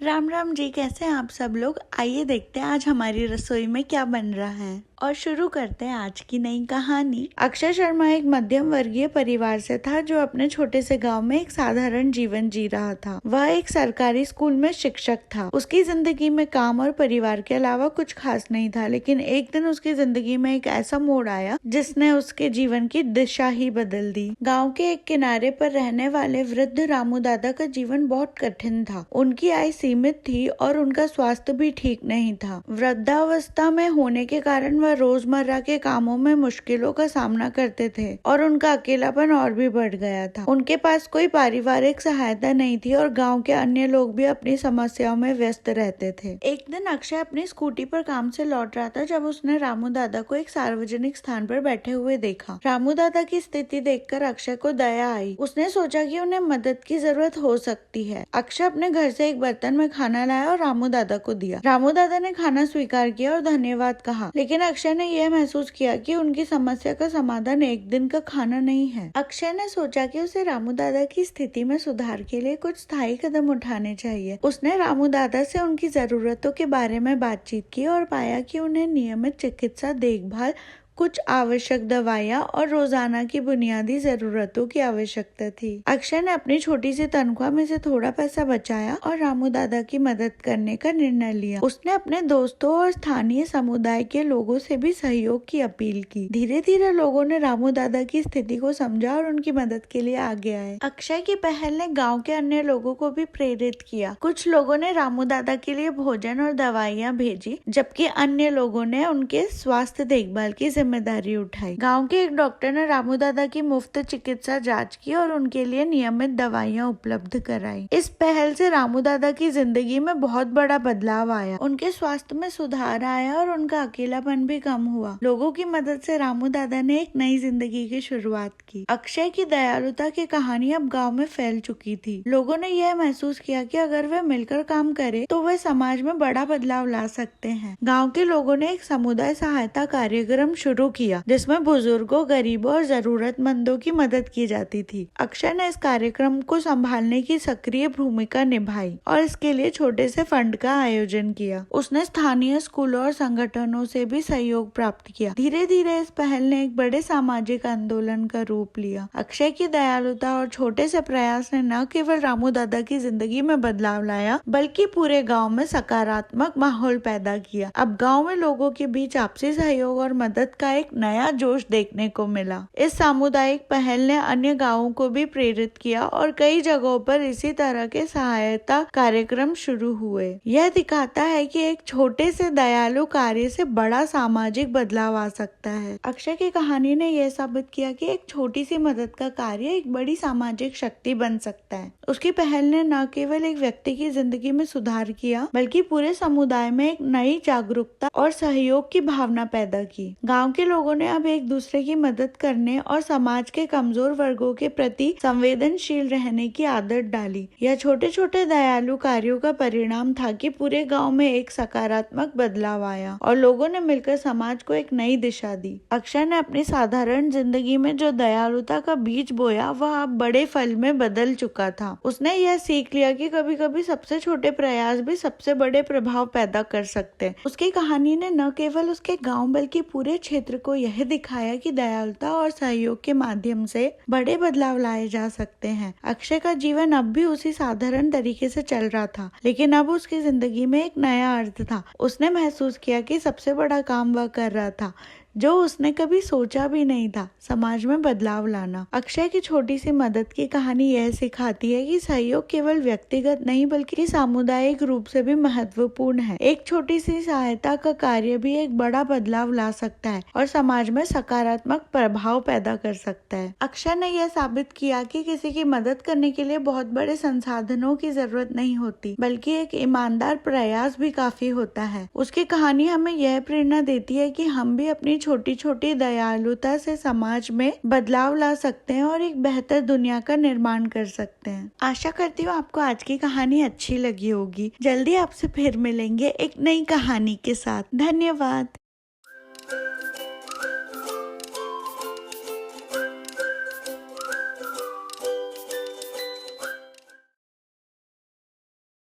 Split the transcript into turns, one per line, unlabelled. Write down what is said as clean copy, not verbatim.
राम राम जी, कैसे हैं आप सब लोग। आइए देखते हैं आज हमारी रसोई में क्या बन रहा है और शुरू करते हैं आज की नई कहानी। अक्षय शर्मा एक मध्यम वर्गीय परिवार से था जो अपने छोटे से गांव में एक साधारण जीवन जी रहा था। वह एक सरकारी स्कूल में शिक्षक था। उसकी जिंदगी में काम और परिवार के अलावा कुछ खास नहीं था, लेकिन एक दिन उसकी जिंदगी में एक ऐसा मोड़ आया जिसने उसके जीवन की दिशा ही बदल दी। गाँव के एक किनारे पर रहने वाले वृद्ध रामू दादा का जीवन बहुत कठिन था। उनकी आय सीमित थी और उनका स्वास्थ्य भी ठीक नहीं था। वृद्धावस्था में होने के कारण वह रोजमर्रा के कामों में मुश्किलों का सामना करते थे और उनका अकेलापन और भी बढ़ गया था। उनके पास कोई पारिवारिक सहायता नहीं थी और गांव के अन्य लोग भी अपनी समस्याओं में व्यस्त रहते थे। एक दिन अक्षय अपनी स्कूटी पर काम से लौट रहा था जब उसने रामू दादा को एक सार्वजनिक स्थान पर बैठे हुए देखा। रामू दादा की स्थिति देखकर अक्षय को दया आई। उसने सोचा कि उन्हें मदद की जरूरत हो सकती है। अक्षय अपने घर से एक बर्तन में खाना लाया और रामू दादा को दिया। रामू दादा ने खाना स्वीकार किया और धन्यवाद कहा, लेकिन अक्षय ने यह महसूस किया कि उनकी समस्या का समाधान एक दिन का खाना नहीं है। अक्षय ने सोचा कि उसे रामू दादा की स्थिति में सुधार के लिए कुछ स्थायी कदम उठाने चाहिए। उसने रामू दादा से उनकी जरूरतों के बारे में बातचीत की और पाया कि उन्हें नियमित चिकित्सा देखभाल, कुछ आवश्यक दवाइयाँ और रोजाना की बुनियादी जरूरतों की आवश्यकता थी। अक्षय ने अपनी छोटी सी तनख्वाह में से थोड़ा पैसा बचाया और रामू दादा की मदद करने का निर्णय लिया। उसने अपने दोस्तों और स्थानीय समुदाय के लोगों से भी सहयोग की अपील की। धीरे धीरे लोगों ने रामू दादा की स्थिति को समझा और उनकी मदद के लिए आगे आए। अक्षय की पहल ने गाँव के अन्य लोगों को भी प्रेरित किया। कुछ लोगों ने रामू दादा के लिए भोजन और दवाइयाँ भेजी, जबकि अन्य लोगों ने उनके स्वास्थ्य देखभाल की जिम्मेदारी उठाई। गांव के एक डॉक्टर ने रामू दादा की मुफ्त चिकित्सा जांच की और उनके लिए नियमित दवाइयां उपलब्ध कराई। इस पहल से रामू दादा की जिंदगी में बहुत बड़ा बदलाव आया। उनके स्वास्थ्य में सुधार आया और उनका अकेलापन भी कम हुआ। लोगों की मदद से रामू दादा ने एक नई जिंदगी की शुरुआत की। अक्षय की दयालुता की कहानी अब गाँव में फैल चुकी थी। लोगों ने यह महसूस किया कि अगर वे मिलकर काम करें तो वे समाज में बड़ा बदलाव ला सकते हैं। गाँव के लोगों ने एक समुदाय सहायता कार्यक्रम शुरू किया जिसमें बुजुर्गों, गरीबों और जरूरतमंदों की मदद की जाती थी। अक्षय ने इस कार्यक्रम को संभालने की सक्रिय भूमिका निभाई और इसके लिए छोटे से फंड का आयोजन किया। उसने स्थानीय स्कूलों और संगठनों से भी सहयोग प्राप्त किया। धीरे धीरे इस पहल ने एक बड़े सामाजिक आंदोलन का रूप लिया। अक्षय की दयालुता और छोटे से प्रयास ने न केवल रामू दादा की जिंदगी में बदलाव लाया, बल्कि पूरे गाँव में सकारात्मक माहौल पैदा किया। अब गाँव में लोगों के बीच आपसी सहयोग और मदद का एक नया जोश देखने को मिला। इस सामुदायिक पहल ने अन्य गांवों को भी प्रेरित किया और कई जगहों पर इसी तरह के सहायता कार्यक्रम शुरू हुए। यह दिखाता है कि एक छोटे से दयालु कार्य से बड़ा सामाजिक बदलाव आ सकता है। अक्षय की कहानी ने यह साबित किया कि एक छोटी सी मदद का कार्य एक बड़ी सामाजिक शक्ति बन सकता है। उसकी पहल ने न केवल एक व्यक्ति की जिंदगी में सुधार किया, बल्कि पूरे समुदाय में एक नई जागरूकता और सहयोग की भावना पैदा की। गाँव के लोगों ने अब एक दूसरे की मदद करने और समाज के कमजोर वर्गों के प्रति संवेदनशील रहने की आदत डाली। यह छोटे छोटे दयालु कार्यों का परिणाम था कि पूरे गांव में एक सकारात्मक बदलाव आया और लोगों ने मिलकर समाज को एक नई दिशा दी। अक्षय ने अपनी साधारण जिंदगी में जो दयालुता का बीज बोया वह अब बड़े फल में बदल चुका था। उसने यह सीख लिया कि कभी कभी सबसे छोटे प्रयास भी सबसे बड़े प्रभाव पैदा कर सकते हैं। उसकी कहानी ने न केवल उसके गाँव बल्कि पूरे क्षेत्र को यह दिखाया कि दयालुता और सहयोग के माध्यम से बड़े बदलाव लाए जा सकते हैं। अक्षय का जीवन अब भी उसी साधारण तरीके से चल रहा था, लेकिन अब उसकी जिंदगी में एक नया अर्थ था। उसने महसूस किया कि सबसे बड़ा काम वह कर रहा था जो उसने कभी सोचा भी नहीं था, समाज में बदलाव लाना। अक्षय की छोटी सी मदद की कहानी यह सिखाती है कि सहयोग केवल व्यक्तिगत नहीं बल्कि सामुदायिक रूप से भी महत्वपूर्ण है। एक छोटी सी सहायता का कार्य भी एक बड़ा बदलाव ला सकता है और समाज में सकारात्मक प्रभाव पैदा कर सकता है। अक्षय ने यह साबित किया कि किसी की मदद करने के लिए बहुत बड़े संसाधनों की जरूरत नहीं होती, बल्कि एक ईमानदार प्रयास भी काफी होता है। उसकी कहानी हमें यह प्रेरणा देती है कि हम भी अपनी छोटी छोटी दयालुता से समाज में बदलाव ला सकते हैं और एक बेहतर दुनिया का निर्माण कर सकते हैं। आशा करती हूँ आपको आज की कहानी अच्छी लगी होगी। जल्दी आपसे फिर मिलेंगे एक नई कहानी के साथ। धन्यवाद।